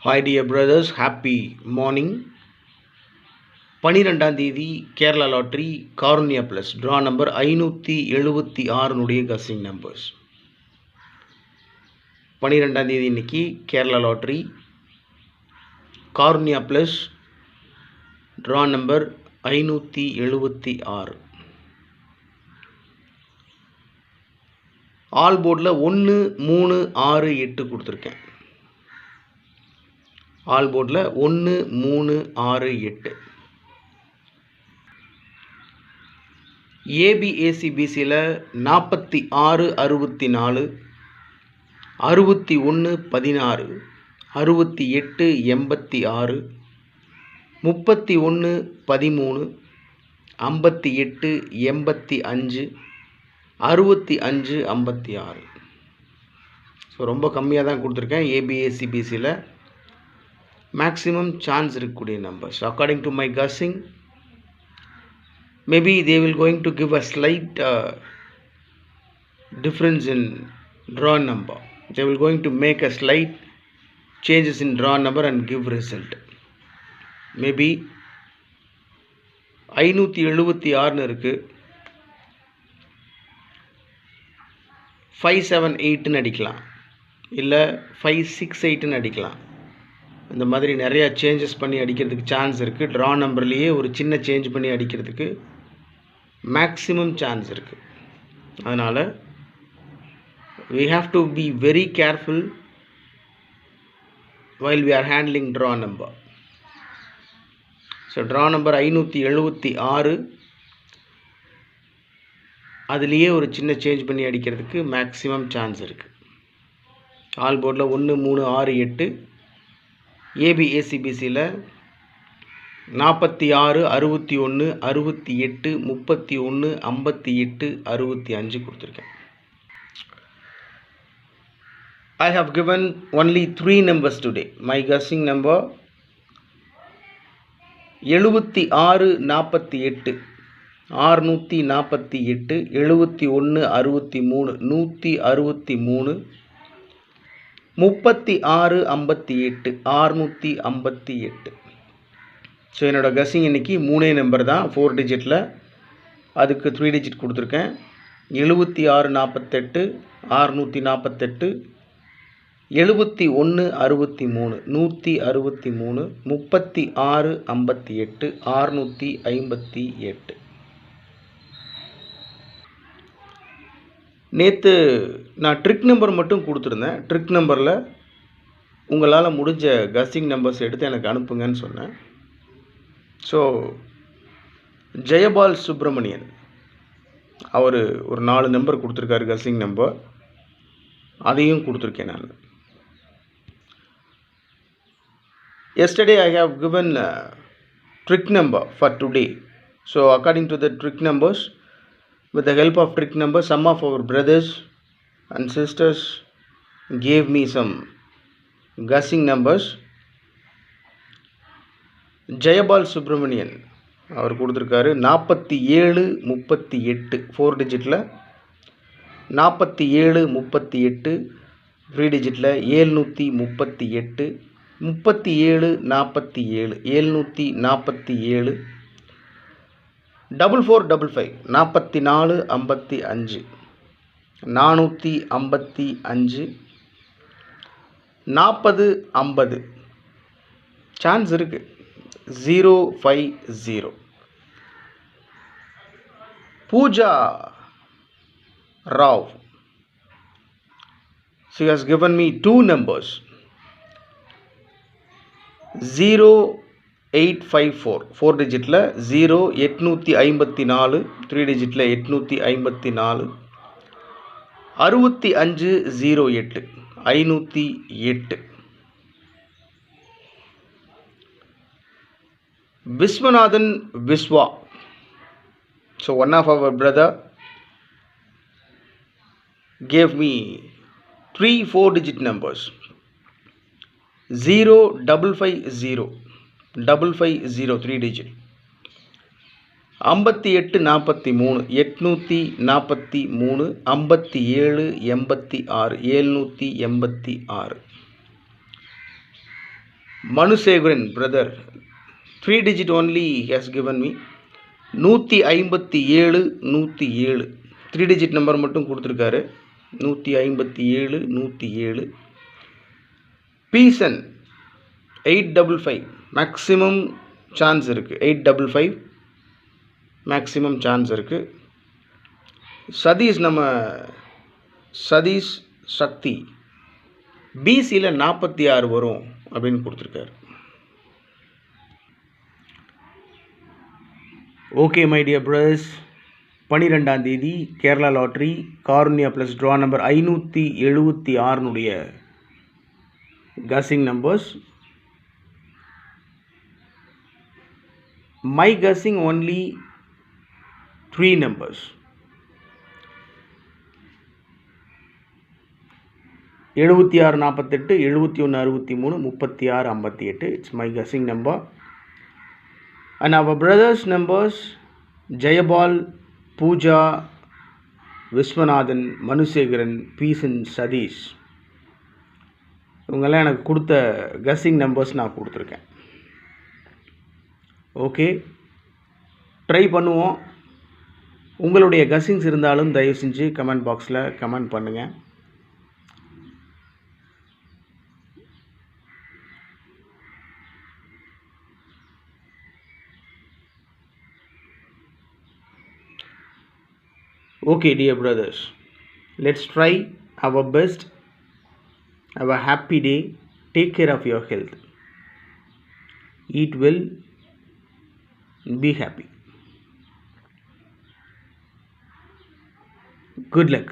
Hi dear brothers, happy morning. 12ஆம் தேதி Kerala lottery Karunya plus draw number 576 guessing numbers. 12ஆம் தேதி இன்னைக்கு Kerala lottery Karunya plus draw number 576. All போர்டில் 1 3 6 8 கொடுத்துருக்கேன். ஆல் போர்டில் 1 3 6 8. ஏபிஏசிபிசியில் 46 64 61 16 68 86 31 13 58 85 65 56. ஸோ ரொம்ப கம்மியாக தான் கொடுத்துருக்கேன். ஏபிஏசிபிசியில் மேக்ஸிமம் சான்ஸ் இருக்கக்கூடிய numbers. According to my guessing, maybe they will going to give a slight difference in draw number. They will going to make a slight changes in draw number and give result. Maybe 576 இருக்கு, 578 அடிக்கலாம், இல்லை 568 அடிக்கலாம். இந்த மாதிரி நிறைய changes பண்ணி அடிக்கிறதுக்கு chance இருக்குது. ட்ரா நம்பர்லேயே ஒரு சின்ன சேஞ்ச் பண்ணி அடிக்கிறதுக்கு மேக்ஸிமம் சான்ஸ் இருக்குது. அதனால் we have to be very careful while we are handling draw number. So draw number 576 அதுலேயே ஒரு சின்ன சேஞ்ச் பண்ணி அடிக்கிறதுக்கு மேக்ஸிமம் சான்ஸ் இருக்குது. ஆல் போர்டில் 1 3 6 8. ஏபிஏசிபிசியில் 46 61 68 31 58 65 கொடுத்துருக்கேன். I have given only 3 numbers today. My guessing number 76 48 648 71 63 163 36 58 658. So என்னோடய கஸ்ஸிங் இன்றைக்கி 3 நம்பர் தான், 4 டிஜிட்டில். அதுக்கு 3 டிஜிட் கொடுத்துருக்கேன். 76 48 648 71 63 163 36 58 658. நேற்று நான் ட்ரிக் நம்பர் மட்டும் கொடுத்துருந்தேன். ட்ரிக் நம்பரில் உங்களால் முடிஞ்ச கஸ்ஸிங் நம்பர்ஸ் எடுத்து எனக்கு அனுப்புங்கன்னு சொன்னேன். ஸோ ஜெயபால் சுப்பிரமணியன் அவர் ஒரு 4 நம்பர் கொடுத்துருக்காரு கஸ்ஸிங் நம்பர், அதையும் கொடுத்துருக்கேன் நான். Yesterday I have given trick number for today. So according to the trick numbers, with the help of trick numbers, some of our brothers and sisters gave me some guessing numbers. Jayapal Subramanian அவர் கொடுத்துருக்காரு 47 38 4 டிஜிட்டில், 47 38 3 டிஜிட்டில் 738 37 47 747 4455 44 55 455 40 50 chance இருக்குது. 050. Pooja Rao, she has given me 2 numbers. 0854 4 டிஜிட்டில் 0854 3 டிஜிட்டில் 854 6508 508. Viswanathan Viswa, so one of our brother gave me 3 4 digit numbers. 0550 550 3 digit 58 43 843 57 86 786. Manusegaran brother, 3 digit only he has given me. 157 107 3 digit number மட்டும் கொடுத்துருக்காரு. 157 107. பீசன் 855 maximum chance இருக்குது. 855 maximum chance இருக்குது. சதீஷ் நம்ம சதீஷ் சக்தி பிசியில் 46 வரும் அப்படின்னு கொடுத்துருக்காரு. ஓகே மை டியர் பிரதர்ஸ், 12ஆம் தேதி Kerala lottery Karunya plus draw number 576 guessing numbers. My guessing only 3 numbers. 76 48 71 63 36 58. It's my guessing number. And our brothers numbers Jayabal, Pooja, Viswanathan, Manusegaran, Peasan, Sadish. இவங்கெல்லாம் எனக்கு கொடுத்த கெஸ்ஸிங் நம்பர்ஸ் நான் கொடுத்துருக்கேன். ஓகே, ட்ரை பண்ணுவோம். உங்களுடைய guessings இருந்தாலும் தயவு செஞ்சு கமெண்ட் பாக்ஸில் கமெண்ட் பண்ணுங்கள். Okay, dear brothers, let's try our best. Have a happy day. Take care of your health. Eat well. Be happy. Good luck.